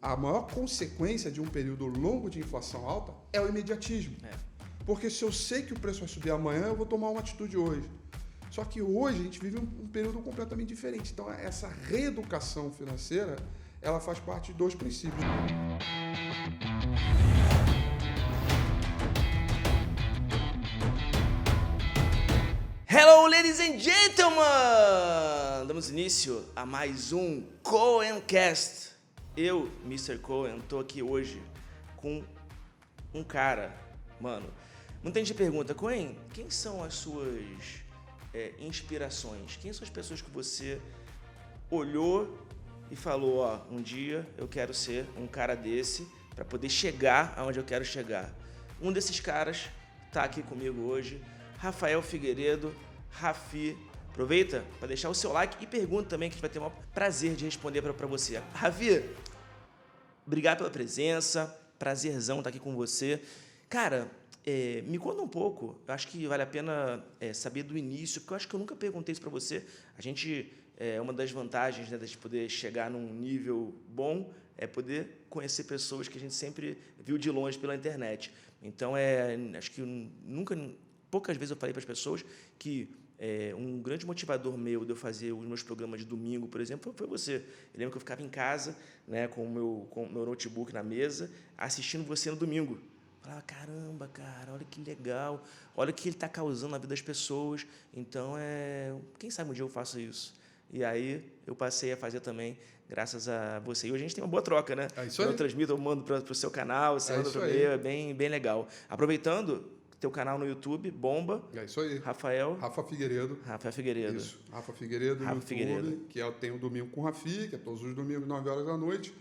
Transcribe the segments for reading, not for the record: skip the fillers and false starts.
a maior consequência de um período longo de inflação alta é o imediatismo. Porque se eu sei que o preço vai subir amanhã, eu vou tomar uma atitude hoje. Só que hoje a gente vive um período completamente diferente. Então, essa reeducação financeira, ela faz parte de 2 princípios. Hello, ladies and gentlemen! Damos início a mais um Coencast. Eu, Mr. Coen, tô aqui hoje com um cara, mano. Muita gente pergunta, Coen, quem são as suas inspirações? Quem são as pessoas que você olhou e falou, ó, um dia eu quero ser um cara desse para poder chegar aonde eu quero chegar? Um desses caras tá aqui comigo hoje, Rafael Figueiredo, Rafi. Aproveita para deixar o seu like e pergunta também, que a gente vai ter o maior prazer de responder para você. Rafi, obrigado pela presença, prazerzão estar aqui com você. Cara, me conta um pouco, eu acho que vale a pena saber do início, porque eu acho que eu nunca perguntei isso para você. A gente, uma das vantagens, né, de poder chegar num nível bom é poder conhecer pessoas que a gente sempre viu de longe pela internet. Então, acho que poucas vezes eu falei para as pessoas que um grande motivador meu de eu fazer os meus programas de domingo, por exemplo, foi você. Eu lembro que eu ficava em casa, né, com o meu notebook na mesa, assistindo você no domingo. Falava, caramba, cara, olha que legal, olha o que ele está causando na vida das pessoas. Então, quem sabe um dia eu faço isso. E aí eu passei a fazer também, graças a você. E hoje a gente tem uma boa troca, né? É isso aí. Eu transmito, eu mando para o seu canal, você manda para o meu, é bem legal. Aproveitando, teu canal no YouTube, bomba. É isso aí. Rafa Figueiredo. Rafael Figueiredo. Isso. Rafa Figueiredo no YouTube, Figueiredo. que tem o Domingo com o Rafi, que é todos os domingos, 9 horas da noite.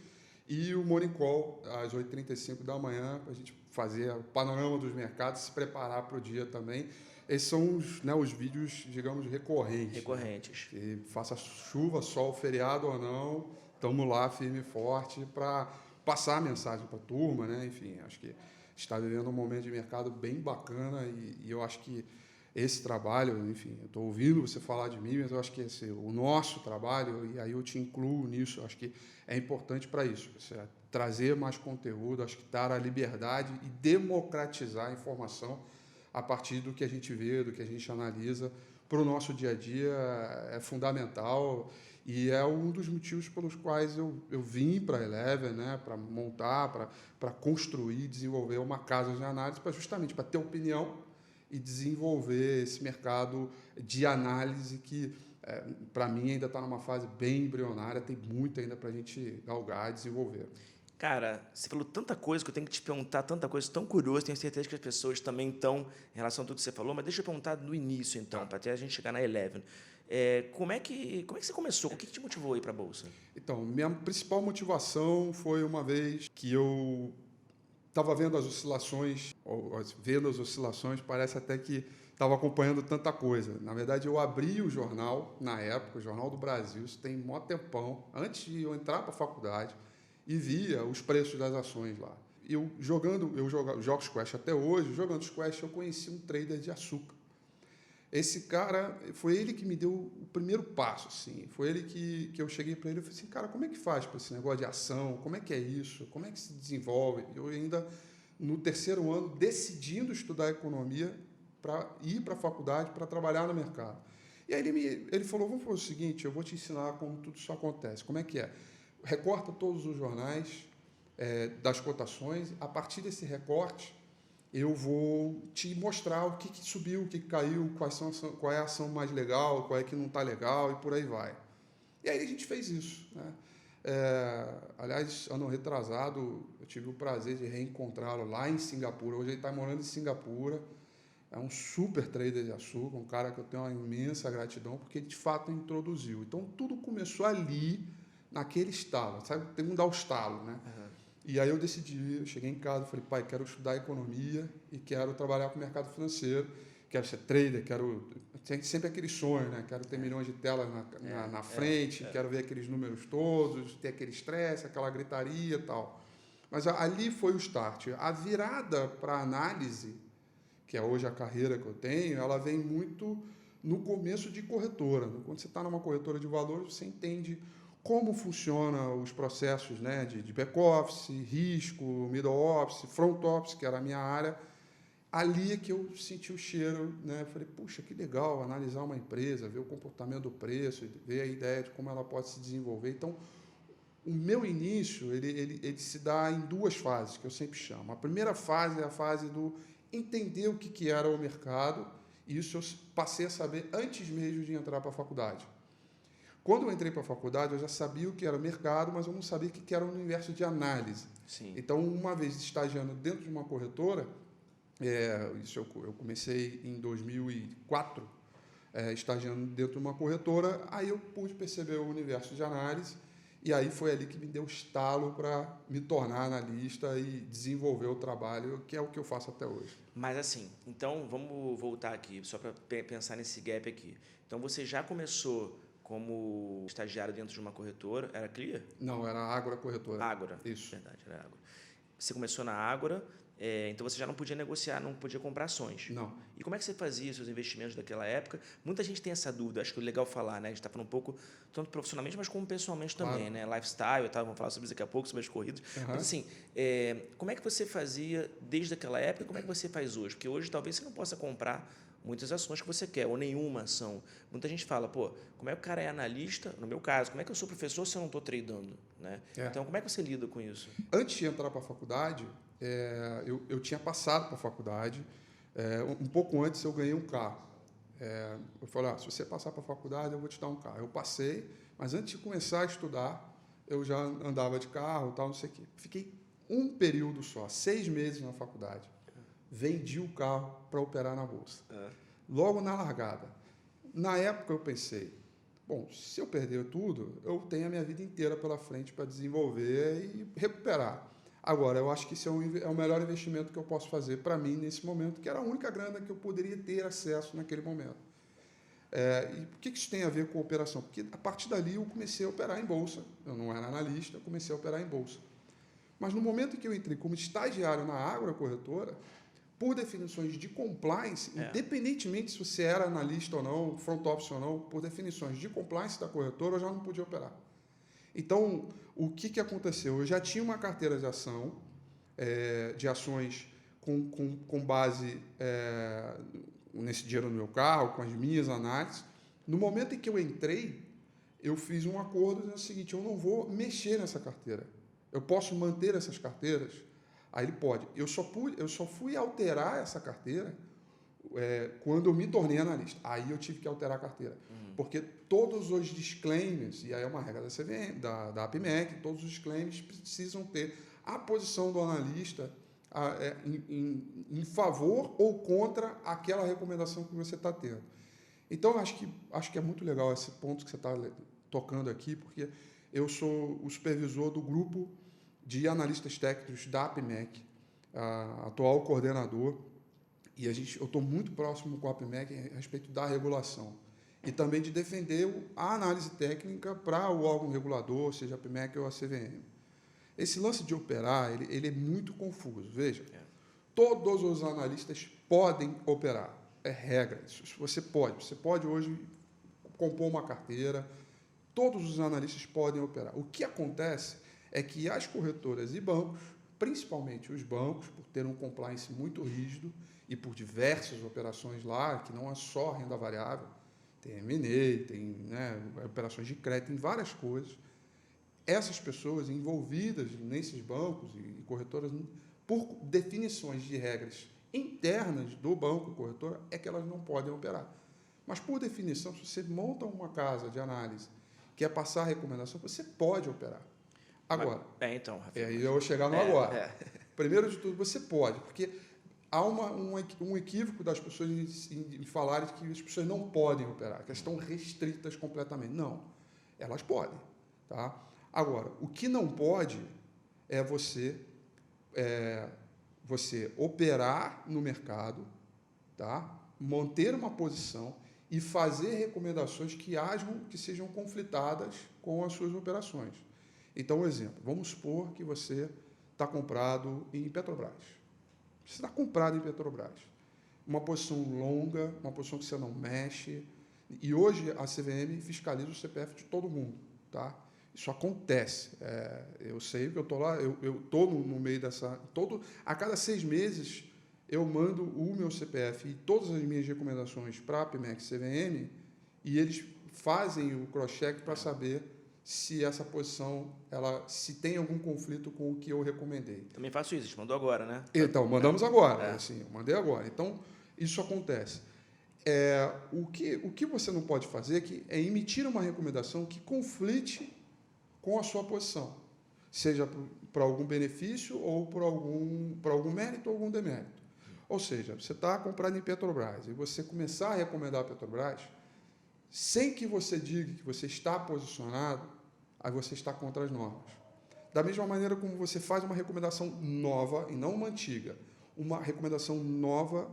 E o Morning Call, às 8h35 da manhã, para a gente fazer o panorama dos mercados, se preparar para o dia também. Esses são os vídeos, digamos, recorrentes. Né? Que faça chuva, sol, feriado ou não, estamos lá firme e forte para passar a mensagem para a turma, né? Enfim, acho que está vivendo um momento de mercado bem bacana e eu acho que esse trabalho, enfim, eu estou ouvindo você falar de mim, mas eu acho que o nosso trabalho, e aí eu te incluo nisso, eu acho que é importante para isso, trazer mais conteúdo, acho que dar a liberdade e democratizar a informação a partir do que a gente vê, do que a gente analisa, para o nosso dia a dia é fundamental e é um dos motivos pelos quais eu vim para a Eleven, né, para montar, para construir, desenvolver uma casa de análise, justamente para ter opinião e desenvolver esse mercado de análise que, para mim, ainda está numa fase bem embrionária, tem muito ainda para a gente galgar e desenvolver. Cara, você falou tanta coisa que eu tenho que te perguntar, tanta coisa, tão curioso, tenho certeza que as pessoas também estão em relação a tudo que você falou, mas deixa eu perguntar do início, então, para até a gente chegar na Eleven. Como é que você começou? O que te motivou a ir para a Bolsa? Então, minha principal motivação foi uma vez que eu estava vendo as oscilações, parece até que estava acompanhando tanta coisa. Na verdade, eu abri o jornal, na época, o Jornal do Brasil, isso tem mó tempão, antes de eu entrar para a faculdade, e via os preços das ações lá. Eu jogo squash até hoje, jogando squash eu conheci um trader de açúcar. Esse cara, foi ele que me deu o primeiro passo, assim. Foi ele que eu cheguei para ele e falei assim, cara, como é que faz para esse negócio de ação? Como é que é isso? Como é que se desenvolve? Eu ainda, no 3º ano, decidindo estudar economia para ir para a faculdade, para trabalhar no mercado. E aí ele falou, vamos fazer o seguinte, eu vou te ensinar como tudo isso acontece. Como é que é? Recorta todos os jornais das cotações. A partir desse recorte, eu vou te mostrar o que subiu, o que caiu, qual é a ação mais legal, qual é que não está legal e por aí vai. E aí a gente fez isso. Né? Aliás, ano retrasado, eu tive o prazer de reencontrá-lo lá em Singapura. Hoje ele está morando em Singapura. É um super trader de açúcar, um cara que eu tenho uma imensa gratidão, porque ele de fato introduziu. Então, tudo começou ali, naquele estalo, sabe? Tem que dar o estalo, né? Uhum. E aí eu decidi, eu cheguei em casa e falei, pai, quero estudar economia e quero trabalhar com o mercado financeiro, quero ser trader, tem sempre aquele sonho, né? Quero ter milhões de telas na frente, quero ver aqueles números todos, ter aquele estresse, aquela gritaria e tal. Mas ali foi o start. A virada para a análise, que é hoje a carreira que eu tenho, ela vem muito no começo de corretora. Quando você está numa corretora de valores, você entende como funcionam os processos, né, de back-office, risco, middle office, front office, que era a minha área. Ali é que eu senti o cheiro, né? Falei, puxa, que legal analisar uma empresa, ver o comportamento do preço, ver a ideia de como ela pode se desenvolver. Então, o meu início, ele se dá em duas fases, que eu sempre chamo. A primeira fase é a fase do entender o que era o mercado, e isso eu passei a saber antes mesmo de entrar para a faculdade. Quando eu entrei para a faculdade, eu já sabia o que era o mercado, mas eu não sabia o que era o universo de análise. Sim. Então, uma vez estagiando dentro de uma corretora, eu comecei em 2004, estagiando dentro de uma corretora, aí eu pude perceber o universo de análise, e aí foi ali que me deu estalo para me tornar analista e desenvolver o trabalho, que é o que eu faço até hoje. Mas assim, então vamos voltar aqui, só para pensar nesse gap aqui. Então você já começou como estagiário dentro de uma corretora, era Clear? Não, era Ágora Corretora. Ágora. Isso. Verdade, era Ágora. Você começou na Ágora, então você já não podia negociar, não podia comprar ações. Não. E como é que você fazia seus investimentos daquela época? Muita gente tem essa dúvida, acho que é legal falar, né? A gente está falando um pouco, tanto profissionalmente, mas como pessoalmente também, né? Lifestyle, vamos falar sobre isso daqui a pouco, sobre as corridas. Uhum. Mas assim, como é que você fazia desde aquela época e como é que você faz hoje? Porque hoje talvez você não possa comprar muitas ações que você quer, ou nenhuma ação. Muita gente fala, pô, como é que o cara é analista? No meu caso, como é que eu sou professor se eu não estou tradando? Né? Então, como é que você lida com isso? Antes de entrar para a faculdade, eu tinha passado para a faculdade. Um pouco antes, eu ganhei um carro. Eu falei, se você passar para a faculdade, eu vou te dar um carro. Eu passei, mas antes de começar a estudar, eu já andava de carro, tal, não sei o quê. Fiquei um período só, 6 meses na faculdade. Vendi o carro para operar na bolsa. Logo na largada. Na época eu pensei, bom, se eu perder tudo, eu tenho a minha vida inteira pela frente para desenvolver e recuperar. Agora, eu acho que isso é o melhor investimento que eu posso fazer para mim nesse momento, que era a única grana que eu poderia ter acesso naquele momento. E por que isso tem a ver com operação? Porque a partir dali eu comecei a operar em bolsa. Eu não era analista, eu comecei a operar em bolsa. Mas no momento em que eu entrei como estagiário na Ágora Corretora, por definições de compliance, independentemente se você era analista ou não, front office ou não, por definições de compliance da corretora, eu já não podia operar. Então, o que aconteceu? Eu já tinha uma carteira de ação, de ações com base nesse dinheiro no meu carro, com as minhas análises. No momento em que eu entrei, eu fiz um acordo dizendo o seguinte, eu não vou mexer nessa carteira. Eu posso manter essas carteiras? Aí ele pode. Eu só fui alterar essa carteira quando eu me tornei analista. Aí eu tive que alterar a carteira. Porque todos os disclaimers, e aí é uma regra da CVM, da APMEC, todos os disclaimers precisam ter a posição do analista em favor ou contra aquela recomendação que você está tendo. Então, acho que é muito legal esse ponto que você está tocando aqui, porque eu sou o supervisor do grupo de analistas técnicos da APMEC, atual coordenador, e eu estou muito próximo com a APMEC a respeito da regulação e também de defender a análise técnica para o órgão regulador, seja a APMEC ou a CVM. Esse lance de operar, ele é muito confuso. Veja, todos os analistas podem operar, é regra. Você pode hoje compor uma carteira, todos os analistas podem operar. O que acontece é que as corretoras e bancos, principalmente os bancos, por ter um compliance muito rígido e por diversas operações lá, que não é só renda variável, tem M&A, tem operações de crédito, tem várias coisas. Essas pessoas envolvidas nesses bancos e corretoras, por definições de regras internas do banco corretora, é que elas não podem operar. Mas, por definição, se você monta uma casa de análise que é passar a recomendação, você pode operar. Agora, então, Rafael, aí eu vou chegar no agora. Primeiro de tudo, você pode, porque há um equívoco das pessoas em falarem que as pessoas não podem operar, que elas estão restritas completamente. Não, elas podem. Tá? Agora, o que não pode é você operar no mercado, tá? Manter uma posição e fazer recomendações que sejam conflitadas com as suas operações. Então, um exemplo, vamos supor que você está comprado em Petrobras. Você está comprado em Petrobras. Uma posição longa, uma posição que você não mexe. E hoje a CVM fiscaliza o CPF de todo mundo. Tá? Isso acontece. Eu sei que eu estou lá, eu estou no meio dessa... A cada 6 meses, eu mando o meu CPF e todas as minhas recomendações para a APMEC CVM e eles fazem o cross-check para saber se essa posição, se tem algum conflito com o que eu recomendei. Também faço isso, a gente mandou agora, né? Então, mandamos agora. Assim, eu mandei agora. Então, isso acontece. O que você não pode fazer é emitir uma recomendação que conflite com a sua posição, seja para algum benefício ou por algum mérito ou algum demérito. Ou seja, você está comprando em Petrobras e você começar a recomendar a Petrobras, sem que você diga que você está posicionado, aí você está contra as normas. Da mesma maneira como você faz uma recomendação nova, e não uma antiga, uma recomendação nova,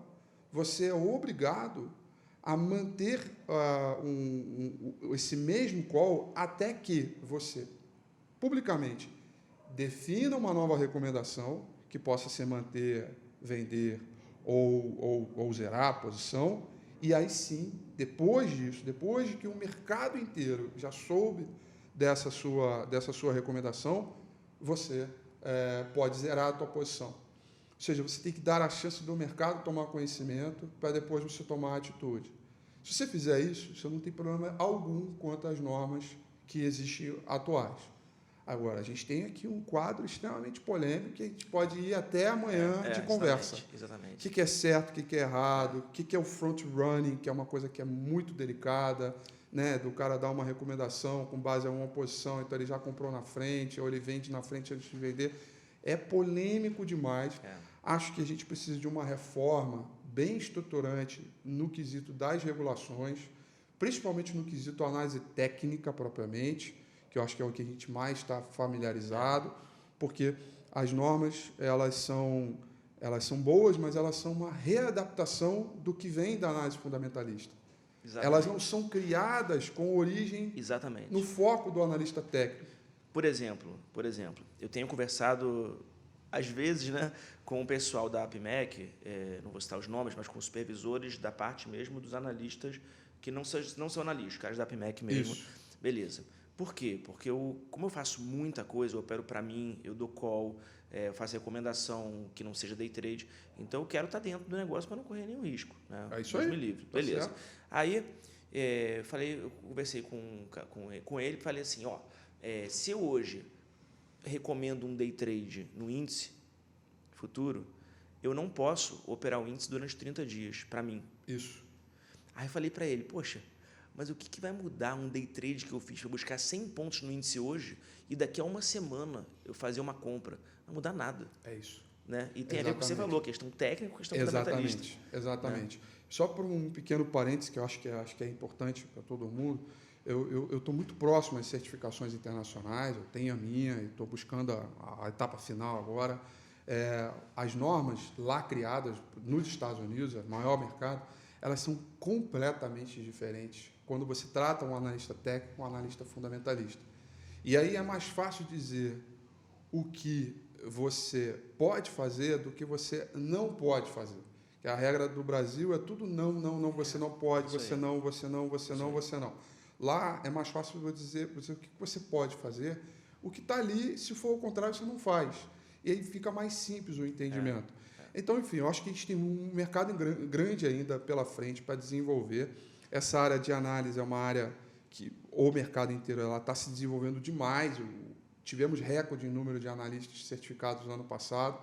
você é obrigado a manter esse mesmo call até que você, publicamente, defina uma nova recomendação, que possa ser manter, vender ou zerar a posição, e aí sim, depois disso, depois de que o mercado inteiro já soube dessa sua recomendação, você pode zerar a tua posição. Ou seja, você tem que dar a chance do mercado tomar conhecimento para depois você tomar a atitude. Se você fizer isso, você não tem problema algum quanto às normas que existem atuais. Agora, a gente tem aqui um quadro extremamente polêmico que a gente pode ir até amanhã de conversa. Exatamente. O que é certo, o que é errado, o que é o front-running, que é uma coisa que é muito delicada, né, do cara dar uma recomendação com base em uma posição, então ele já comprou na frente, ou ele vende na frente antes de vender. É polêmico demais. Acho que a gente precisa de uma reforma bem estruturante no quesito das regulações, principalmente no quesito análise técnica propriamente, que eu acho que é o que a gente mais está familiarizado, porque as normas elas são boas, mas elas são uma readaptação do que vem da análise fundamentalista. Exatamente. Elas não são criadas com origem no foco do analista técnico. Por exemplo, eu tenho conversado, às vezes, né, com o pessoal da APMEC, não vou citar os nomes, mas com os supervisores da parte mesmo dos analistas, que não são analistas, caras da APMEC mesmo. Isso. Beleza. Por quê? Porque como eu faço muita coisa, eu opero para mim, eu dou call, eu faço recomendação que não seja day trade, então eu quero estar dentro do negócio para não correr nenhum risco. Né? É isso aí. Deus me livre. Beleza. Certo. Aí, eu conversei com ele e falei assim, se eu hoje recomendo um day trade no índice futuro, eu não posso operar o índice durante 30 dias, para mim. Isso. Aí eu falei para ele, poxa, mas o que vai mudar um day trade que eu fiz para buscar 100 pontos no índice hoje e daqui a uma semana eu fazer uma compra? Não vai mudar nada. É isso. Né? E tem a ver com o que você falou, questão técnica, questão fundamentalista. Exatamente. Né? Só por um pequeno parênteses que eu acho que é importante para todo mundo, eu estou muito próximo às certificações internacionais, eu tenho a minha e estou buscando a etapa final agora. As normas lá criadas nos Estados Unidos, o maior mercado, elas são completamente diferentes quando você trata um analista técnico com um analista fundamentalista. E aí é mais fácil dizer o que você pode fazer do que você não pode fazer. Que a regra do Brasil é tudo não, você não pode, você não. Lá é mais fácil dizer o que você pode fazer, o que está ali, se for o contrário, você não faz. E aí fica mais simples o entendimento. Então, enfim, eu acho que a gente tem um mercado grande ainda pela frente para desenvolver. Essa área de análise é uma área que o mercado inteiro está se desenvolvendo demais. Tivemos recorde em número de analistas certificados no ano passado.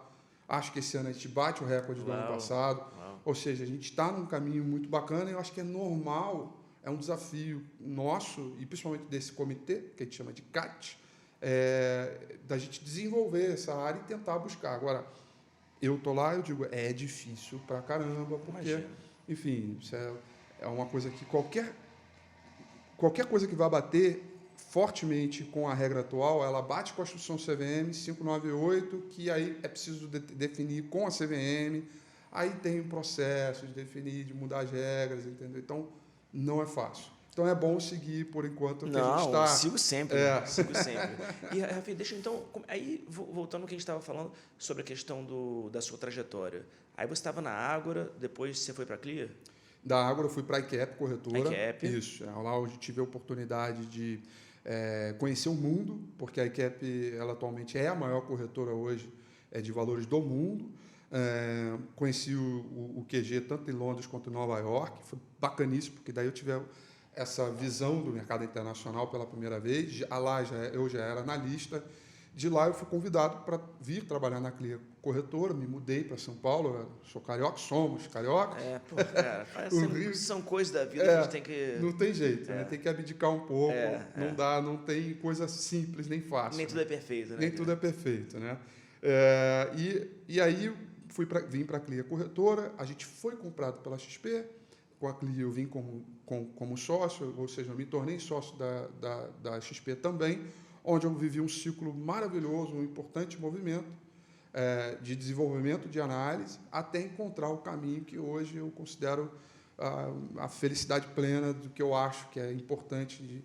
Acho que esse ano a gente bate o recorde do ano passado. Ou seja, a gente está num caminho muito bacana e eu acho que é normal, é um desafio nosso, e principalmente desse comitê, que a gente chama de CAT, da gente desenvolver essa área e tentar buscar. Agora, eu estou lá, eu digo, é difícil pra caramba, porque, enfim, isso é uma coisa que qualquer coisa que vai bater fortemente com a regra atual, ela bate com a instrução CVM 598, que aí é preciso definir com a CVM, aí tem o processo de definir, de mudar as regras, entendeu? Então, não é fácil. Então, é bom seguir, por enquanto, que a gente está... sigo sempre. Sigo sempre. E, Rafi, deixa então... Aí, voltando ao que a gente estava falando sobre a questão da sua trajetória. Aí você estava na Ágora, depois você foi para a Clear? Da Ágora eu fui para a ICAP, corretora. ICAP. Isso. Lá onde tive a oportunidade de conhecer o mundo, porque a ICAP ela atualmente é a maior corretora hoje de valores do mundo. Conheci o QG tanto em Londres quanto em Nova York, foi bacaníssimo, porque daí eu tive essa visão do mercado internacional pela primeira vez. Lá eu já era analista. De lá eu fui convidado para vir trabalhar na Clear Corretora, me mudei para São Paulo, eu sou carioca, somos cariocas. Cara, são coisas da vida que a gente tem que... Não tem jeito, né? Tem que abdicar um pouco, não dá, não tem coisa simples nem fácil. Nem tudo é perfeito, né? Nem tudo é perfeito, né? E aí vim para a Clear Corretora, a gente foi comprado pela XP, com a Clear eu vim como sócio, ou seja, eu me tornei sócio da XP também, onde eu vivi um ciclo maravilhoso, um importante movimento de desenvolvimento de análise, até encontrar o caminho que hoje eu considero a felicidade plena do que eu acho que é importante,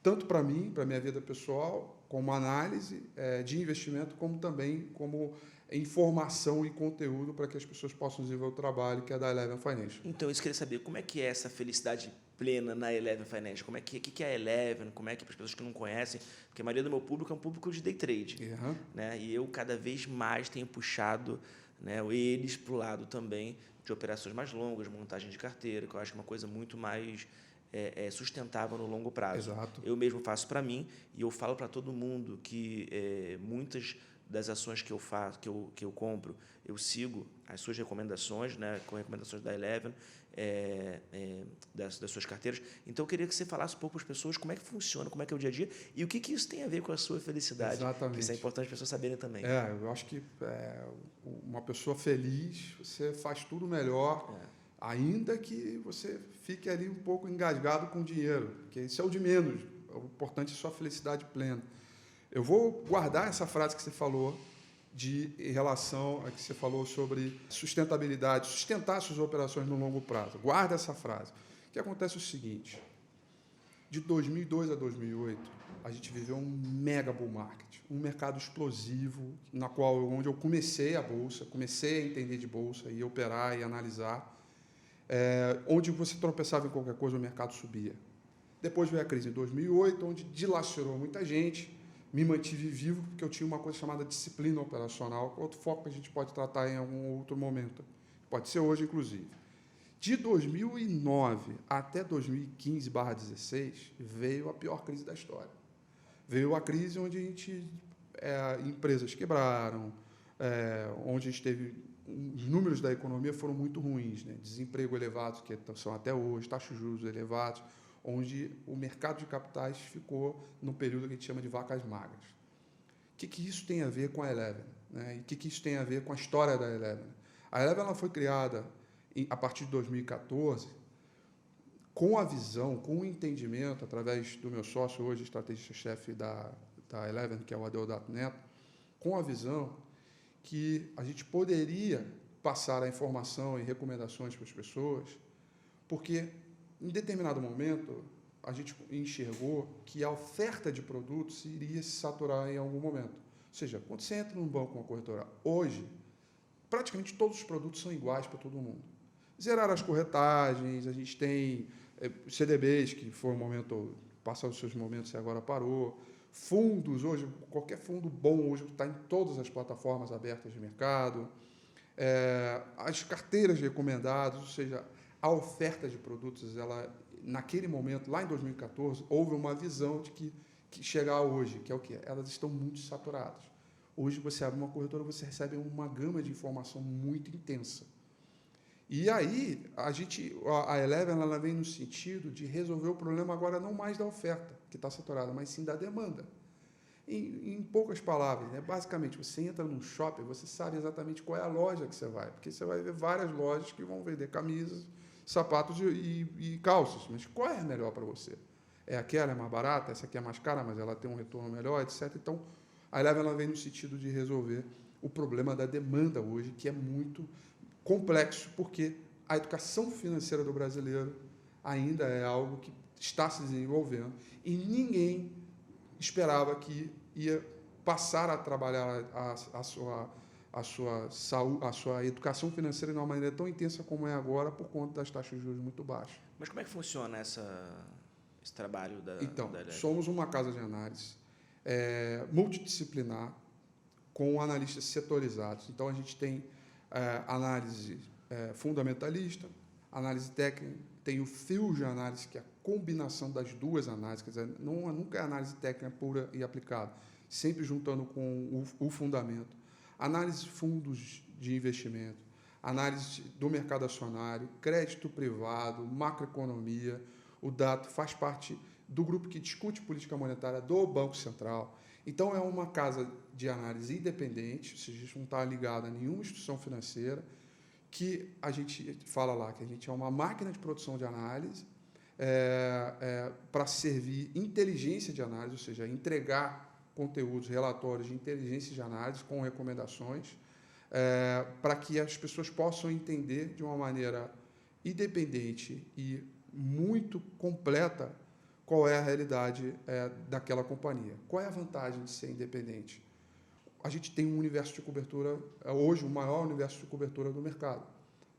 tanto para mim, para a minha vida pessoal, como análise de investimento, como também como informação e conteúdo para que as pessoas possam desenvolver o trabalho que é da Eleven Financial. Então, eu queria saber, como é que é essa felicidade plena na Eleven Financial? Como é que é a Eleven? Como é que, para as pessoas que não conhecem, porque a maioria do meu público é um público de day trade, né? E eu, cada vez mais, tenho puxado, né, eles para o lado também de operações mais longas, montagem de carteira, que eu acho que é uma coisa muito mais sustentável no longo prazo. Exato. Eu mesmo faço para mim e eu falo para todo mundo que muitas das ações que eu faço, que eu compro, eu sigo as suas recomendações, né, com recomendações da Eleven, das suas carteiras. Então, eu queria que você falasse um pouco para as pessoas como é que funciona, como é que é o dia a dia e o que isso tem a ver com a sua felicidade. Exatamente. Isso é importante as pessoas saberem também. Eu acho que uma pessoa feliz, você faz tudo melhor, ainda que você fique ali um pouco engasgado com o dinheiro, porque isso é o de menos. O importante é a sua felicidade plena. Eu vou guardar essa frase que você falou em relação a que você falou sobre sustentabilidade, sustentar suas operações no longo prazo. Guarda essa frase. O que acontece é o seguinte, de 2002 a 2008, a gente viveu um mega bull market, um mercado explosivo, onde eu comecei a bolsa, comecei a entender de bolsa, e operar e analisar, onde você tropeçava em qualquer coisa, o mercado subia. Depois veio a crise em 2008, onde dilacerou muita gente, me mantive vivo, porque eu tinha uma coisa chamada disciplina operacional, outro foco que a gente pode tratar em algum outro momento. Pode ser hoje, inclusive. De 2009 até 2015/16, veio a pior crise da história. Veio a crise onde empresas quebraram, onde a gente teve... Os números da economia foram muito ruins, né? Desemprego elevado, que são até hoje, taxas de juros elevados, onde o mercado de capitais ficou no período que a gente chama de vacas magras. O que isso tem a ver com a Eleven? Né? E o que isso tem a ver com a história da Eleven? A Eleven ela foi criada a partir de 2014 com a visão, com o entendimento, através do meu sócio, hoje estrategista-chefe da Eleven, que é o Adeodato Neto, com a visão que a gente poderia passar a informação e recomendações para as pessoas, porque em determinado momento, a gente enxergou que a oferta de produtos iria se saturar em algum momento. Ou seja, quando você entra num banco, uma corretora, hoje, praticamente todos os produtos são iguais para todo mundo. Zeraram as corretagens, a gente tem CDBs, que foi um momento, passou os seus momentos e agora parou. Fundos, hoje, qualquer fundo bom hoje está em todas as plataformas abertas de mercado. As carteiras de recomendados, ou seja, a oferta de produtos, naquele momento, lá em 2014, houve uma visão de que chegar hoje, que é o quê? Elas estão muito saturadas. Hoje, você abre uma corretora, você recebe uma gama de informação muito intensa. E aí, a Eleven ela vem no sentido de resolver o problema agora não mais da oferta, que está saturada, mas sim da demanda. Em poucas palavras, né? Basicamente, você entra num shopping, você sabe exatamente qual é a loja que você vai, porque você vai ver várias lojas que vão vender camisas, sapatos e calças, mas qual é a melhor para você? Aquela é mais barata, essa aqui é mais cara, mas ela tem um retorno melhor, etc. Então, a Eleven ela vem no sentido de resolver o problema da demanda hoje, que é muito complexo, porque a educação financeira do brasileiro ainda é algo que está se desenvolvendo e ninguém esperava que ia passar a trabalhar a sua educação financeira de uma maneira tão intensa como é agora por conta das taxas de juros muito baixas. Mas como é que funciona esse esse trabalho Então, da Eleven? somos uma casa de análise multidisciplinar, com analistas setorizados. Então, a gente tem análise fundamentalista, análise técnica, tem o Field Análise, que é a combinação das duas análises, quer dizer, nunca é análise técnica pura e aplicada, sempre juntando com o fundamento. Análise de fundos de investimento, análise do mercado acionário, crédito privado, macroeconomia. O Dato faz parte do grupo que discute política monetária do Banco Central. Então, é uma casa de análise independente, ou seja, a gente não está ligado a nenhuma instituição financeira, que a gente fala lá que a gente é uma máquina de produção de análise para servir inteligência de análise, ou seja, entregar conteúdos, relatórios de inteligência de análise com recomendações, para que as pessoas possam entender de uma maneira independente e muito completa qual é a realidade daquela companhia. Qual é a vantagem de ser independente? A gente tem um universo de cobertura, hoje o maior universo de cobertura do mercado.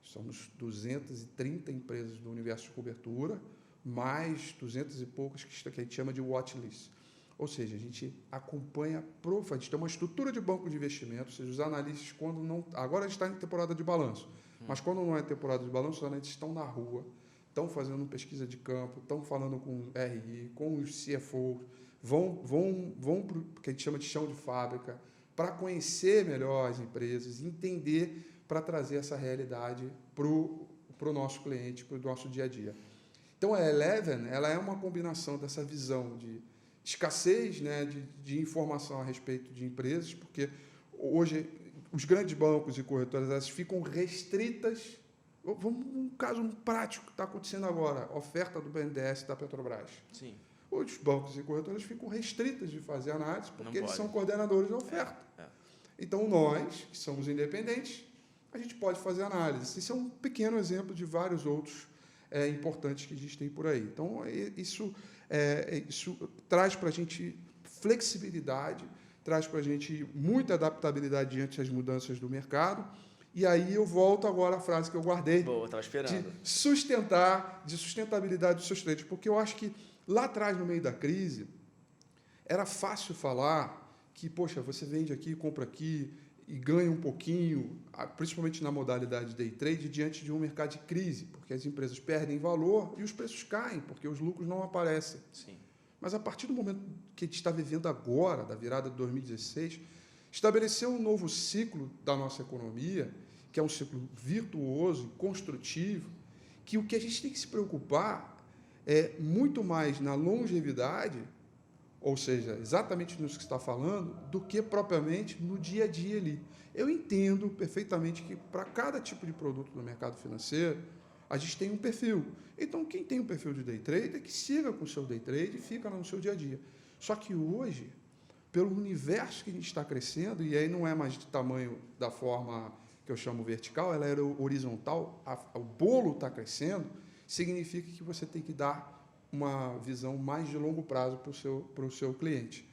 Somos 230 empresas do universo de cobertura, mais 200 e poucas que a gente chama de watchlist. Ou seja, a gente acompanha, a gente tem uma estrutura de banco de investimento, ou seja, os analistas, quando não... Agora a gente está em temporada de balanço, mas quando não é temporada de balanço, os analistas estão na rua, estão fazendo pesquisa de campo, estão falando com o RI, com os CFOs, vão para o que a gente chama de chão de fábrica, para conhecer melhor as empresas, entender, para trazer essa realidade para o nosso cliente, para o nosso dia a dia. Então, a Eleven ela é uma combinação dessa visão de escassez, né, de informação a respeito de empresas, porque hoje os grandes bancos e corretoras elas ficam restritas. Vamos um caso prático que está acontecendo agora, oferta do BNDES da Petrobras. Sim. Os bancos e corretoras ficam restritas de fazer análise porque eles são coordenadores da oferta. Então, nós, que somos independentes, a gente pode fazer análise. Isso é um pequeno exemplo de vários outros importantes que existem por aí. Então, isso traz para a gente flexibilidade, traz para a gente muita adaptabilidade diante das mudanças do mercado. E aí eu volto agora à frase que eu guardei. Boa, estava esperando. De sustentabilidade dos seus trades. Porque eu acho que lá atrás, no meio da crise, era fácil falar que, poxa, você vende aqui, compra aqui e ganha um pouquinho, principalmente na modalidade day trade, diante de um mercado de crise, porque as empresas perdem valor e os preços caem, porque os lucros não aparecem. Sim. Mas, a partir do momento que a gente está vivendo agora, da virada de 2016, estabeleceu um novo ciclo da nossa economia, que é um ciclo virtuoso, construtivo, que o que a gente tem que se preocupar é muito mais na longevidade, ou seja, exatamente nisso que você está falando, do que propriamente no dia a dia ali. Eu entendo perfeitamente que para cada tipo de produto no mercado financeiro, a gente tem um perfil. Então, quem tem um perfil de day trade é que siga com o seu day trade e fica no seu dia a dia. Só que hoje, pelo universo que a gente está crescendo, e aí não é mais de tamanho da forma que eu chamo vertical, ela era horizontal, o bolo está crescendo, significa que você tem que dar uma visão mais de longo prazo para o seu cliente,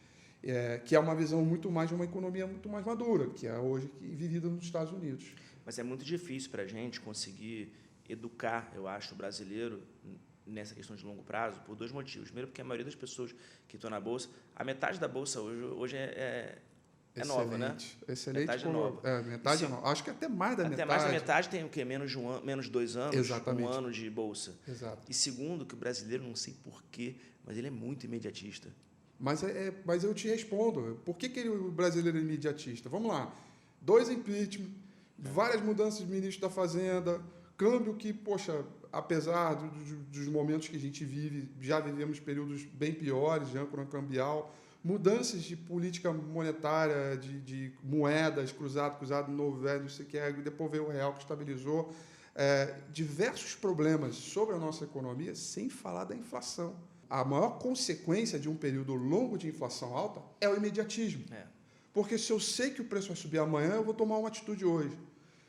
que é uma visão muito mais de uma economia muito mais madura, que é hoje vivida nos Estados Unidos. Mas é muito difícil para a gente conseguir educar, eu acho, o brasileiro nessa questão de longo prazo, por dois motivos. Primeiro, porque a maioria das pessoas que estão na Bolsa, a metade da Bolsa hoje é nova, né? Excelente. Metade é nova. Metade é nova. Acho que até mais da metade. Até mais da metade tem o quê? Menos de 2 anos? Exatamente. Um ano de Bolsa. Exato. E segundo, que o brasileiro, não sei porquê, mas ele é muito imediatista. Mas eu te respondo. Por que o brasileiro é imediatista? Vamos lá. 2 impeachment, várias mudanças de ministro da Fazenda, câmbio que, poxa, apesar dos momentos que a gente vive, já vivemos períodos bem piores de âncora cambial, mudanças de política monetária, de moedas, cruzado, novo, velho, não sei o que, depois veio o real que estabilizou, diversos problemas sobre a nossa economia, sem falar da inflação. A maior consequência de um período longo de inflação alta é o imediatismo. Porque se eu sei que o preço vai subir amanhã, eu vou tomar uma atitude hoje.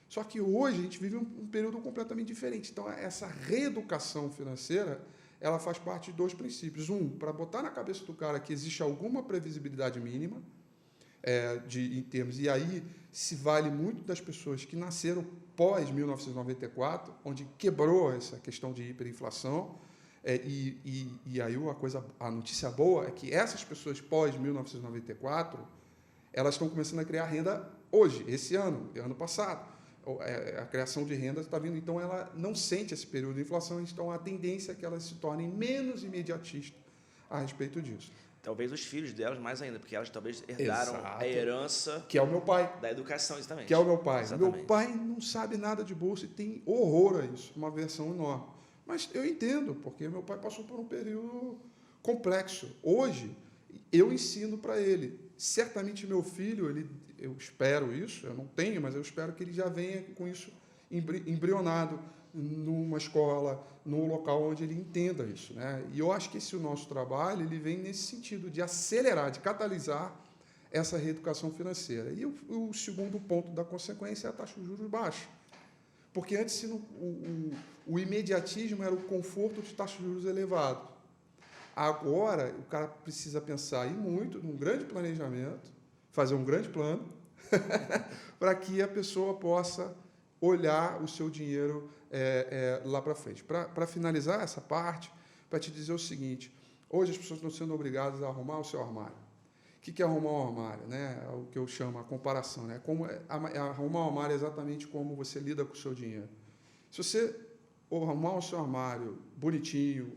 Só que hoje a gente vive um período completamente diferente. Então, essa reeducação financeira, ela faz parte de 2 princípios. Para botar na cabeça do cara que existe alguma previsibilidade mínima, em termos, e aí se vale muito das pessoas que nasceram pós-1994, onde quebrou essa questão de hiperinflação, E aí a notícia boa é que essas pessoas pós-1994, elas estão começando a criar renda hoje, esse ano passado. A criação de renda está vindo, então ela não sente esse período de inflação, então a tendência é que elas se tornem menos imediatistas a respeito disso. Talvez os filhos delas mais ainda, porque elas talvez herdaram a herança que é o meu pai. Da educação, exatamente. Que é o meu pai. Exatamente. Meu pai não sabe nada de bolsa e tem horror a isso, uma aversão enorme. Mas eu entendo, porque meu pai passou por um período complexo. Hoje, eu ensino para ele. Certamente meu filho, eu espero isso, eu não tenho, mas eu espero que ele já venha com isso embrionado numa escola, num local onde ele entenda isso, né? E eu acho que esse nosso trabalho ele vem nesse sentido de acelerar, de catalisar essa reeducação financeira. E o segundo ponto da consequência é a taxa de juros baixa. Porque antes o imediatismo era o conforto de taxa de juros elevado. Agora, o cara precisa pensar muito, num grande planejamento, fazer um grande plano, para que a pessoa possa olhar o seu dinheiro lá para frente. Para finalizar essa parte, para te dizer o seguinte, hoje as pessoas estão sendo obrigadas a arrumar o seu armário. O que é arrumar um armário? Né? É o que eu chamo a comparação. Né? Arrumar um armário é exatamente como você lida com o seu dinheiro. Se você arrumar o seu armário bonitinho,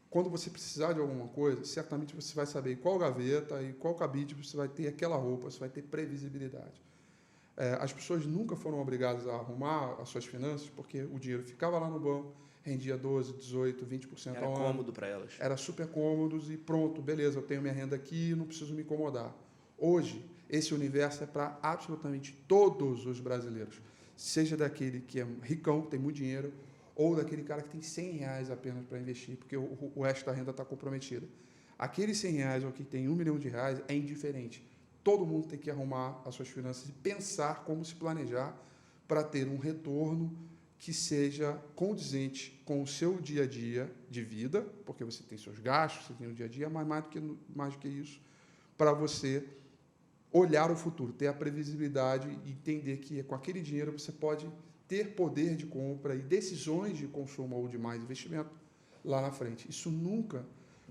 quando você precisar de alguma coisa, certamente você vai saber em qual gaveta e qual cabide você vai ter aquela roupa, você vai ter previsibilidade. As pessoas nunca foram obrigadas a arrumar as suas finanças porque o dinheiro ficava lá no banco, rendia 12%, 18%, 20% ao ano. Era cômodo para elas. Era super cômodo e pronto, beleza, eu tenho minha renda aqui, não preciso me incomodar. Hoje, esse universo é para absolutamente todos os brasileiros, seja daquele que é ricão, que tem muito dinheiro, ou daquele cara que tem R$100 apenas para investir, porque o resto da renda está comprometida. Aquele R$100 ou que tem R$1 milhão é indiferente. Todo mundo tem que arrumar as suas finanças e pensar como se planejar para ter um retorno que seja condizente com o seu dia a dia de vida, porque você tem seus gastos, você tem o dia a dia, mas mais do que isso, para você olhar o futuro, ter a previsibilidade e entender que com aquele dinheiro você pode ter poder de compra e decisões de consumo ou de mais investimento lá na frente. Isso nunca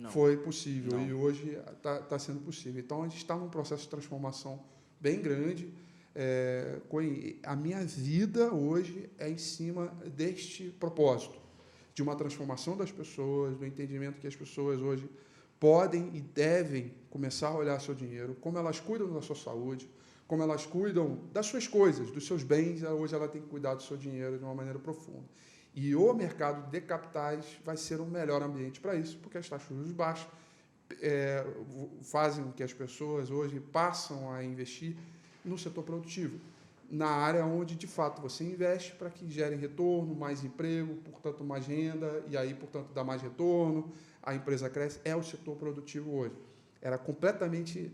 foi possível e hoje está sendo possível. Então, a gente está num processo de transformação bem grande. A minha vida hoje é em cima deste propósito, de uma transformação das pessoas, do entendimento que as pessoas hoje podem e devem começar a olhar seu dinheiro, como elas cuidam da sua saúde, como elas cuidam das suas coisas, dos seus bens, hoje ela tem que cuidar do seu dinheiro de uma maneira profunda. E o mercado de capitais vai ser um melhor ambiente para isso, porque as taxas de juros baixas fazem com que as pessoas hoje passam a investir no setor produtivo, na área onde, de fato, você investe para que gere retorno, mais emprego, portanto, mais renda, e aí, portanto, dá mais retorno, a empresa cresce, é o setor produtivo hoje. Era completamente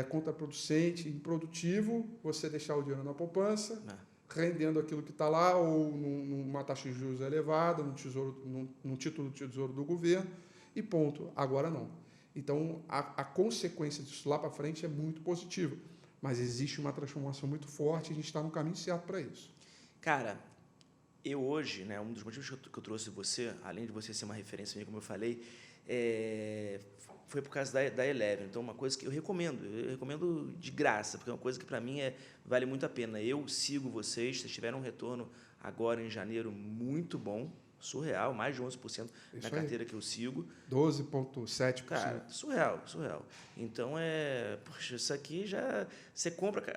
contraproducente, improdutivo, você deixar o dinheiro na poupança, rendendo aquilo que está lá, ou numa taxa de juros elevada, num título de tesouro do governo, e ponto. Agora não. Então, a consequência disso lá para frente é muito positiva, mas existe uma transformação muito forte e a gente está no caminho certo para isso. Cara, eu hoje, né, um dos motivos que eu trouxe você, além de você ser uma referência minha, como eu falei, foi por causa da Eleven. Então, uma coisa que eu recomendo de graça, porque é uma coisa que, para mim, vale muito a pena. Eu sigo vocês tiveram um retorno agora em janeiro muito bom, surreal, mais de 11% na carteira que eu sigo. 12,7%. Cara, surreal. Então, poxa, isso aqui já... Você compra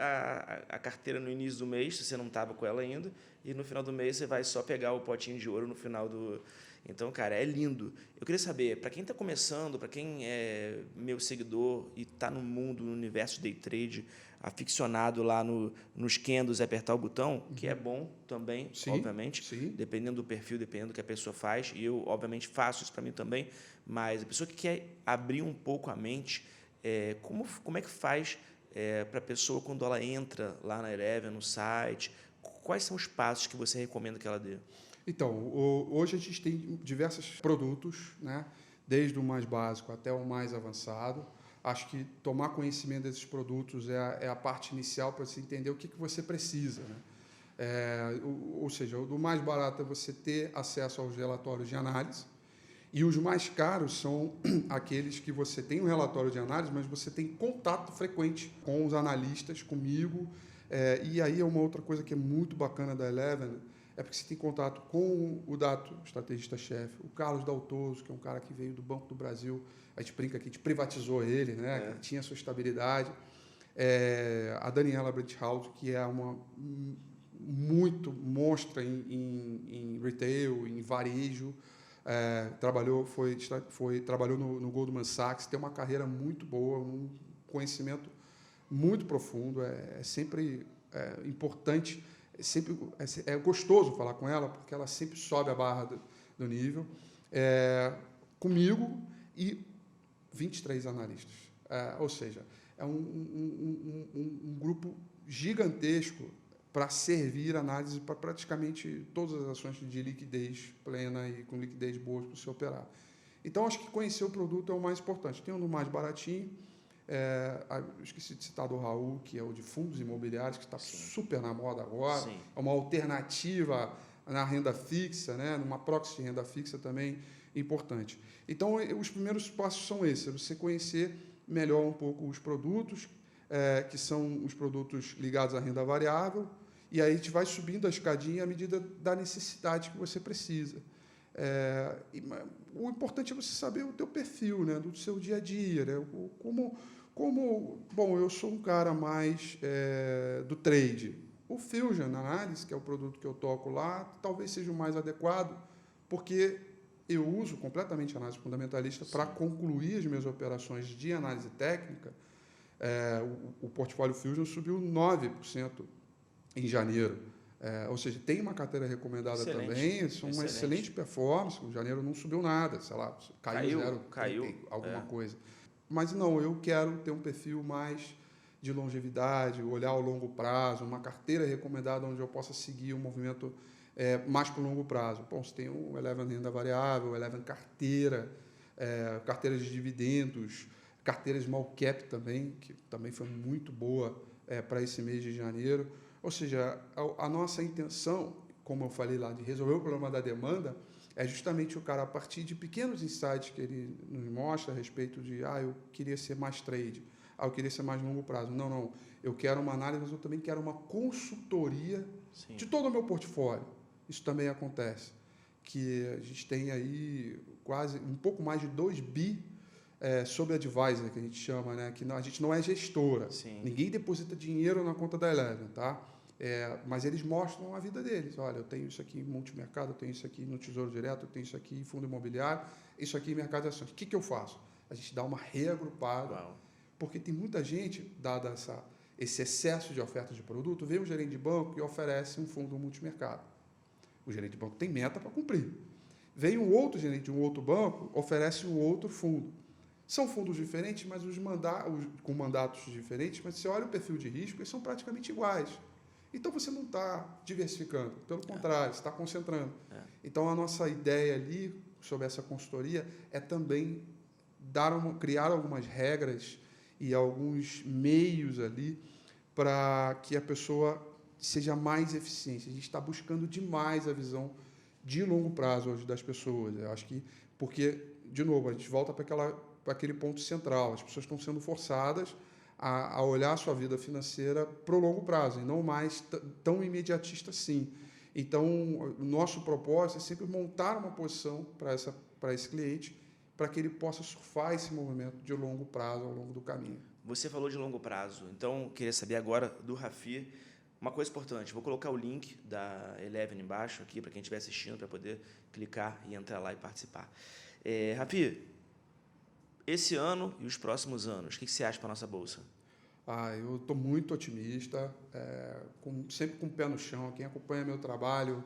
a carteira no início do mês, se você não estava com ela ainda, e no final do mês você vai só pegar o potinho de ouro no final do... Então, cara, é lindo. Eu queria saber, para quem está começando, para quem é meu seguidor e está no mundo, no universo de day trade, aficionado lá nos candles, apertar o botão, que é bom também, sim, obviamente, sim. Dependendo do perfil, dependendo do que a pessoa faz, e eu, obviamente, faço isso para mim também, mas a pessoa que quer abrir um pouco a mente, como é que faz para a pessoa, quando ela entra lá na Eleven, no site, quais são os passos que você recomenda que ela dê? Então, hoje a gente tem diversos produtos, né? Desde o mais básico até o mais avançado. Acho que tomar conhecimento desses produtos é a parte inicial para você entender o que você precisa, né? Ou seja, o do mais barato é você ter acesso aos relatórios de análise E os mais caros são aqueles que você tem um relatório de análise, mas você tem contato frequente com os analistas, comigo. E aí é uma outra coisa que é muito bacana da Eleven, é porque você tem contato com o Dato, estrategista-chefe, o Carlos Daltoso, que é um cara que veio do Banco do Brasil, a gente brinca que a gente privatizou ele, né? Que ele tinha sua estabilidade. A Daniela Brenthouse, que é uma muito monstra em retail, em varejo, trabalhou no Goldman Sachs, tem uma carreira muito boa, um conhecimento muito profundo, é sempre importante, é gostoso falar com ela, porque ela sempre sobe a barra do nível, comigo e 23 analistas. Ou seja, é um grupo gigantesco para servir análise para praticamente todas as ações de liquidez plena e com liquidez boa para você operar. Então, acho que conhecer o produto é o mais importante. Tem um mais baratinho, esqueci de citar do Raul, que é o de fundos imobiliários, que está super na moda agora. Sim. É uma alternativa na renda fixa, né? Numa proxy de renda fixa também importante. Então, os primeiros passos são esses, você conhecer melhor um pouco os produtos, que são os produtos ligados à renda variável, e aí a gente vai subindo a escadinha à medida da necessidade que você precisa. O importante é você saber o teu perfil, né, do seu dia a dia, né, bom, eu sou um cara mais do trade. O Fusion Analysis, que é o produto que eu toco lá, talvez seja o mais adequado, porque eu uso completamente a análise fundamentalista para concluir as minhas operações de análise técnica. O portfólio Fusion subiu 9% em janeiro. Ou seja, tem uma carteira recomendada também, isso é uma excelente performance. O janeiro não subiu nada, sei lá, caiu alguma coisa. Mas não, eu quero ter um perfil mais de longevidade, olhar ao longo prazo, uma carteira recomendada onde eu possa seguir um movimento mais para o longo prazo. Bom, você tem o Eleven Renda Variável, o Eleven Carteira, carteiras de dividendos, carteiras small cap também, que também foi muito boa para esse mês de janeiro. Ou seja, a nossa intenção, como eu falei lá, de resolver o problema da demanda, é justamente o cara, a partir de pequenos insights que ele nos mostra a respeito de eu queria ser mais trade, eu queria ser mais longo prazo. Não, eu quero uma análise, mas eu também quero uma consultoria de todo o meu portfólio. Isso também acontece, que a gente tem aí quase um pouco mais de 2 bi sobre advisor, que a gente chama, né? Que a gente não é gestora. Sim. Ninguém deposita dinheiro na conta da Eleven, tá? Mas eles mostram a vida deles. Olha, eu tenho isso aqui em multimercado, eu tenho isso aqui no Tesouro Direto, eu tenho isso aqui em fundo imobiliário, isso aqui em mercado de ações. O que eu faço? A gente dá uma reagrupada. Uau. Porque tem muita gente, dada esse excesso de oferta de produto, vem um gerente de banco e oferece um fundo multimercado. O gerente de banco tem meta para cumprir. Vem um outro gerente de um outro banco, oferece um outro fundo. São fundos diferentes, mas com mandatos diferentes, mas você olha o perfil de risco, eles são praticamente iguais. Então, você não está diversificando, pelo contrário, você está concentrando. Então, a nossa ideia ali, sobre essa consultoria, é também criar algumas regras e alguns meios ali para que a pessoa seja mais eficiente. A gente está buscando demais a visão de longo prazo hoje das pessoas. Eu acho que, porque, de novo, a gente volta para aquele ponto central. As pessoas estão sendo forçadas a olhar a sua vida financeira para o longo prazo, e não mais tão imediatista assim. Então, o nosso propósito é sempre montar uma posição para esse cliente, para que ele possa surfar esse movimento de longo prazo ao longo do caminho. Você falou de longo prazo, então queria saber agora do Rafi uma coisa importante. Vou colocar o link da Eleven embaixo aqui para quem estiver assistindo, para poder clicar e entrar lá e participar. Rafi, esse ano e os próximos anos, o que você acha para a nossa Bolsa? Eu estou muito otimista, sempre com o pé no chão. Quem acompanha meu trabalho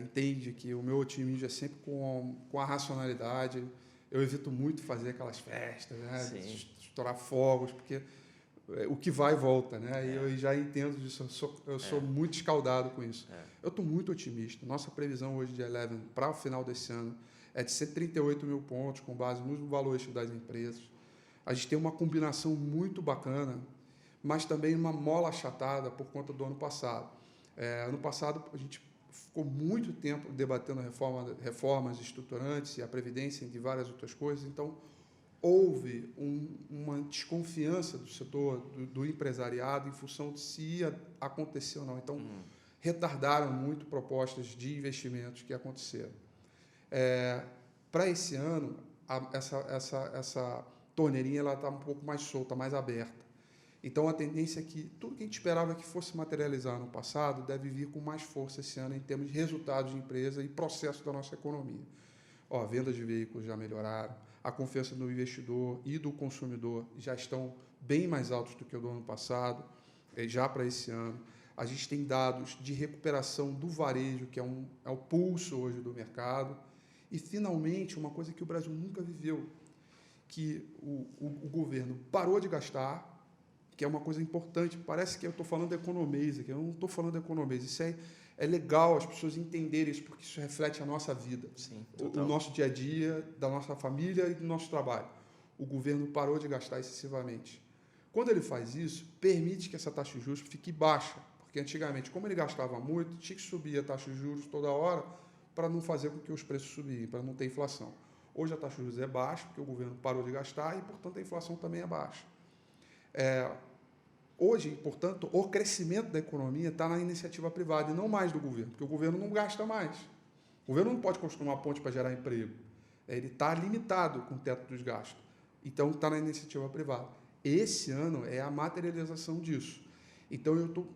entende que o meu otimismo é sempre com a racionalidade. Eu evito muito fazer aquelas festas, né, estourar fogos, porque o que vai volta, né? E eu já entendo disso, eu sou muito escaldado com isso. Eu estou muito otimista. Nossa previsão hoje de Eleven para o final desse ano é de ser 38 mil pontos, com base nos valores das empresas. A gente tem uma combinação muito bacana, mas também uma mola achatada por conta do ano passado. Ano passado, a gente ficou muito tempo debatendo reformas estruturantes e a Previdência, entre várias outras coisas. Então, houve uma desconfiança do setor, do empresariado, em função de se ia acontecer ou não. Então, retardaram muito propostas de investimentos que aconteceram. Para esse ano, essa torneirinha está um pouco mais solta, mais aberta. Então, a tendência é que tudo que a gente esperava que fosse materializar no passado deve vir com mais força esse ano em termos de resultados de empresa e processo da nossa economia. Vendas de veículos já melhoraram, a confiança do investidor e do consumidor já estão bem mais altos do que o do ano passado, já para esse ano. A gente tem dados de recuperação do varejo, que é o pulso hoje do mercado. E, finalmente, uma coisa que o Brasil nunca viveu, que o governo parou de gastar, que é uma coisa importante. Parece que eu estou falando de economês aqui, eu não estou falando de economês. Isso é legal as pessoas entenderem isso, porque isso reflete a nossa vida, sim, o nosso dia a dia, da nossa família e do nosso trabalho. O governo parou de gastar excessivamente. Quando ele faz isso, permite que essa taxa de juros fique baixa, porque antigamente, como ele gastava muito, tinha que subir a taxa de juros toda hora para não fazer com que os preços subissem, para não ter inflação. Hoje a taxa de juros é baixa, porque o governo parou de gastar e, portanto, a inflação também é baixa. Hoje, portanto, o crescimento da economia está na iniciativa privada e não mais do governo, porque o governo não gasta mais. O governo não pode construir uma ponte para gerar emprego. Ele está limitado com o teto dos gastos. Então, está na iniciativa privada. Esse ano é a materialização disso. Então, eu estou,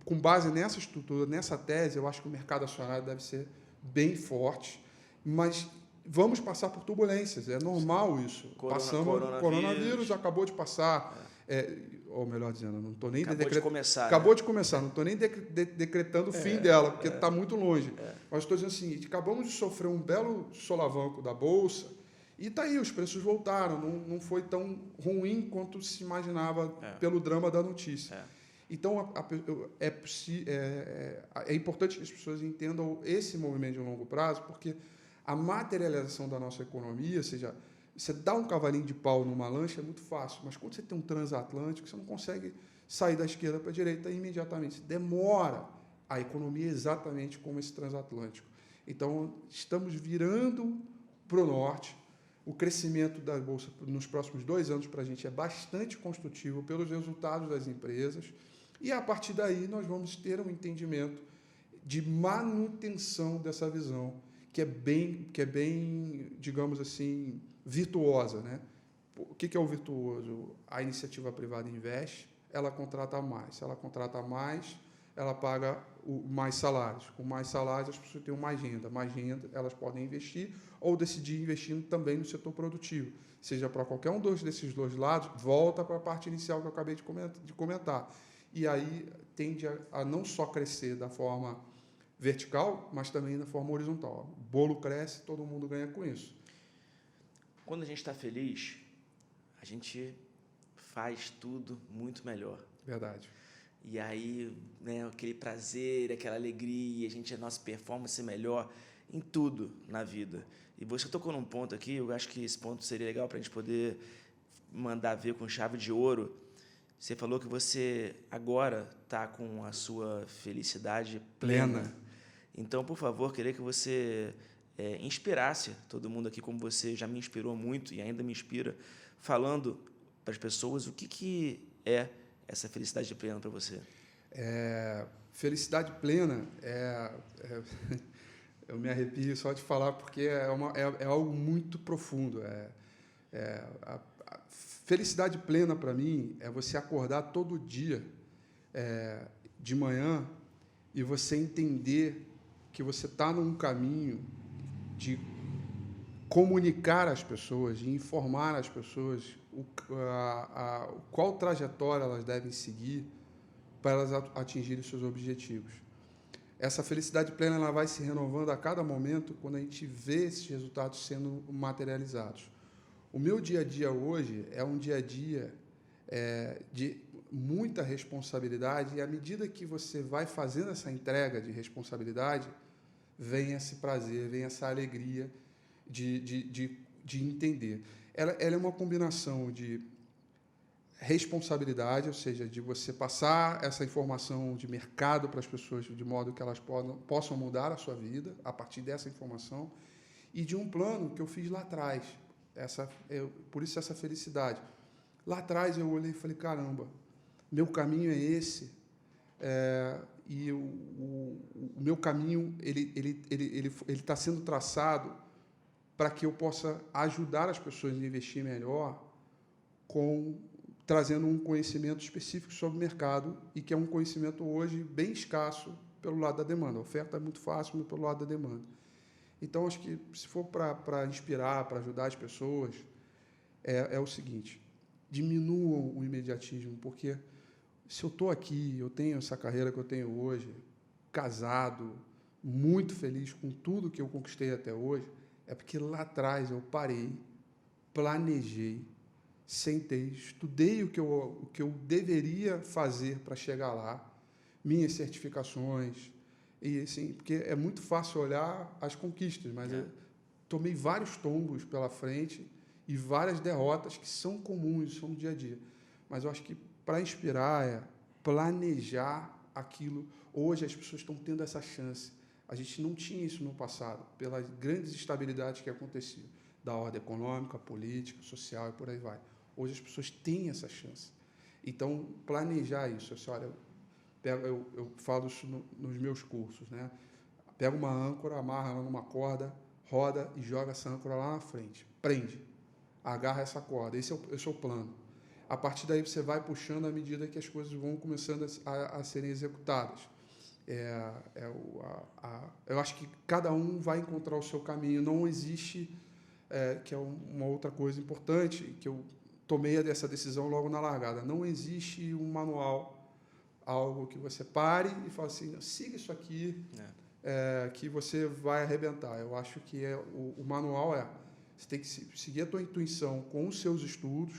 com base nessa estrutura, nessa tese, eu acho que o mercado acionário deve ser bem forte, mas vamos passar por turbulências, é normal isso. Coronavírus acabou de passar, ou melhor dizendo, não estou nem acabou de começar, não estou nem decretando o fim dela, porque está muito longe. Mas estou dizendo o seguinte: acabamos de sofrer um belo solavanco da Bolsa e está aí, os preços voltaram, não foi tão ruim quanto se imaginava pelo drama da notícia. Então, é importante que as pessoas entendam esse movimento de longo prazo, porque a materialização da nossa economia, ou seja, você dá um cavalinho de pau numa lancha é muito fácil, mas quando você tem um transatlântico, você não consegue sair da esquerda para a direita imediatamente. Demora. A economia é exatamente como esse transatlântico. Então, estamos virando para o norte. O crescimento da Bolsa nos próximos 2 anos para a gente é bastante construtivo pelos resultados das empresas. E, a partir daí, nós vamos ter um entendimento de manutenção dessa visão, que é bem, digamos assim, virtuosa, né? O que é o virtuoso? A iniciativa privada investe, ela contrata mais. Se ela contrata mais, ela paga mais salários. Com mais salários, as pessoas têm mais renda. Mais renda, elas podem investir ou decidir investir também no setor produtivo. Seja para qualquer um desses dois lados, volta para a parte inicial que eu acabei de comentar. E aí tende a não só crescer da forma vertical, mas também da forma horizontal. O bolo cresce, todo mundo ganha com isso. Quando a gente está feliz, a gente faz tudo muito melhor. Verdade. E aí, né, aquele prazer, aquela alegria, a nossa performance é melhor em tudo na vida. E você tocou num ponto aqui, eu acho que esse ponto seria legal para a gente poder mandar ver com chave de ouro. Você falou que você agora está com a sua felicidade plena. Então, por favor, queria que você inspirasse todo mundo aqui, como você já me inspirou muito e ainda me inspira, falando para as pessoas o que é essa felicidade plena para você. Felicidade plena eu me arrepio só de falar, porque é algo muito profundo. A felicidade plena, para mim, é você acordar todo dia de manhã e você entender que você está num caminho de comunicar às pessoas, de informar as pessoas qual trajetória elas devem seguir para elas atingirem seus objetivos. Essa felicidade plena ela vai se renovando a cada momento quando a gente vê esses resultados sendo materializados. O meu dia a dia hoje é um dia a dia de muita responsabilidade, e à medida que você vai fazendo essa entrega de responsabilidade, vem esse prazer, vem essa alegria de entender. Ela é uma combinação de responsabilidade, ou seja, de você passar essa informação de mercado para as pessoas de modo que elas possam mudar a sua vida a partir dessa informação, e de um plano que eu fiz lá atrás. Por isso essa felicidade. Lá atrás eu olhei e falei, caramba, meu caminho é esse, e o meu caminho ele está sendo traçado para que eu possa ajudar as pessoas a investir melhor, trazendo um conhecimento específico sobre o mercado, e que é um conhecimento hoje bem escasso pelo lado da demanda. A oferta é muito fácil, mas pelo lado da demanda. Então, acho que, se for para inspirar, para ajudar as pessoas, é o seguinte: diminuam o imediatismo, porque se eu estou aqui, eu tenho essa carreira que eu tenho hoje, casado, muito feliz com tudo que eu conquistei até hoje, é porque lá atrás eu parei, planejei, sentei, estudei o que eu deveria fazer para chegar lá, minhas certificações, e assim, porque é muito fácil olhar as conquistas, mas eu tomei vários tombos pela frente e várias derrotas que são comuns, são no dia a dia. Mas eu acho que para inspirar é planejar aquilo. Hoje as pessoas estão tendo essa chance. A gente não tinha isso no passado, pelas grandes instabilidades que aconteciam, da ordem econômica, política, social e por aí vai. Hoje as pessoas têm essa chance. Então, planejar isso. Assim, olha, eu falo isso nos meus cursos, né? Pega uma âncora, amarra ela numa corda, roda e joga essa âncora lá na frente. Prende. Agarra essa corda. Esse é o plano. A partir daí você vai puxando à medida que as coisas vão começando a serem executadas. Eu acho que cada um vai encontrar o seu caminho. Não existe, que é uma outra coisa importante, que eu tomei essa decisão logo na largada. Não existe um manual, algo que você pare e fale assim, siga isso aqui, que você vai arrebentar. Eu acho que o manual você tem que seguir a tua intuição com os seus estudos,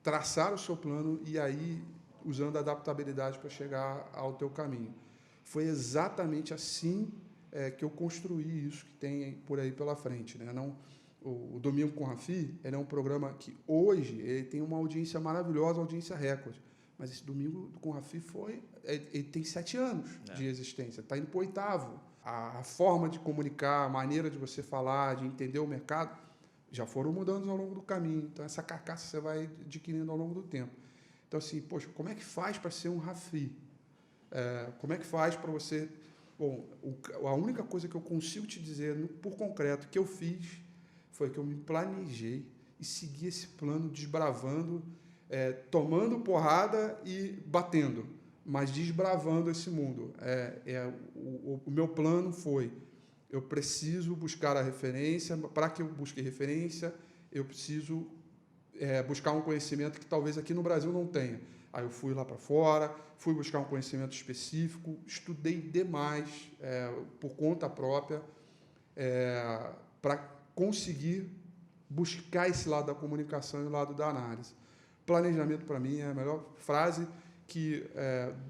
traçar o seu plano e aí usando a adaptabilidade para chegar ao teu caminho. Foi exatamente assim que eu construí isso que tem por aí pela frente, né? Não, o Domingo com Rafi, ele é um programa que hoje ele tem uma audiência maravilhosa, audiência recorde. Mas esse Domingo com Rafi ele tem 7 anos de existência, está indo para o 8º. A forma de comunicar, a maneira de você falar, de entender o mercado, já foram mudando ao longo do caminho. Então, essa carcaça você vai adquirindo ao longo do tempo. Então, assim, poxa, como é que faz para ser um Rafi? Como é que faz para você... Bom, a única coisa que eu consigo te dizer, por concreto, que eu fiz, foi que eu me planejei e segui esse plano desbravando, tomando porrada e batendo, mas desbravando esse mundo. O meu plano foi... Eu preciso buscar a referência. Para que eu busque referência, eu preciso buscar um conhecimento que talvez aqui no Brasil não tenha. Aí eu fui lá para fora, fui buscar um conhecimento específico, estudei demais por conta própria para conseguir buscar esse lado da comunicação e o lado da análise. Planejamento, para mim, é a melhor frase que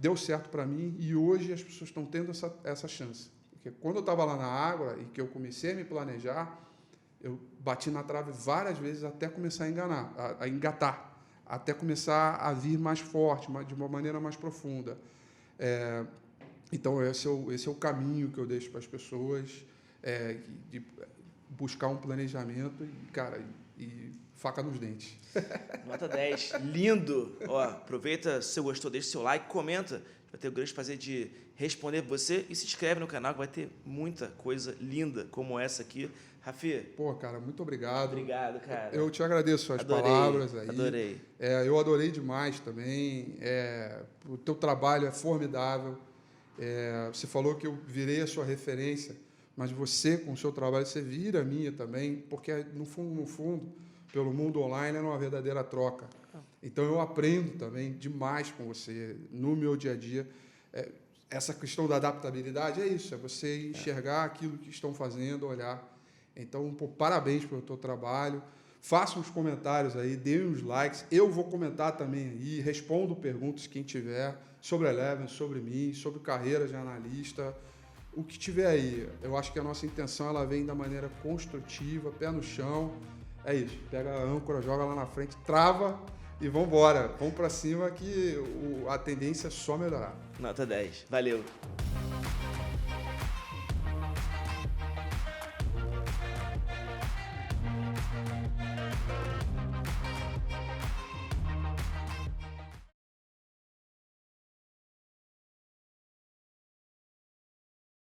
deu certo para mim, e hoje as pessoas estão tendo essa chance. Porque quando eu estava lá na água e que eu comecei a me planejar, eu bati na trave várias vezes até começar a engatar, até começar a vir mais forte, de uma maneira mais profunda. Então, esse é o caminho que eu deixo para as pessoas, de buscar um planejamento e faca nos dentes. Nota 10. Lindo! Ó, aproveita, se você gostou, deixa o seu like, comenta. Vai ter o grande prazer de responder você e se inscreve no canal, que vai ter muita coisa linda como essa aqui. Rafi. Pô, cara, muito obrigado. Obrigado, cara. Eu te agradeço as palavras aí. Adorei. Eu adorei demais também. O teu trabalho é formidável. Você falou que eu virei a sua referência, mas você, com o seu trabalho, você vira a minha também, porque, no fundo, pelo mundo online, é uma verdadeira troca. Então, eu aprendo também demais com você, no meu dia a dia. Essa questão da adaptabilidade é isso, é você enxergar aquilo que estão fazendo, olhar. Então, parabéns pelo teu trabalho. Façam os comentários aí, deem os likes. Eu vou comentar também aí, respondo perguntas quem tiver, sobre a Eleven, sobre mim, sobre carreira de analista, o que tiver aí. Eu acho que a nossa intenção ela vem da maneira construtiva, pé no chão. É isso, pega a âncora, joga lá na frente, trava e vamos embora. Vamos para cima que a tendência é só melhorar. Nota 10. Valeu.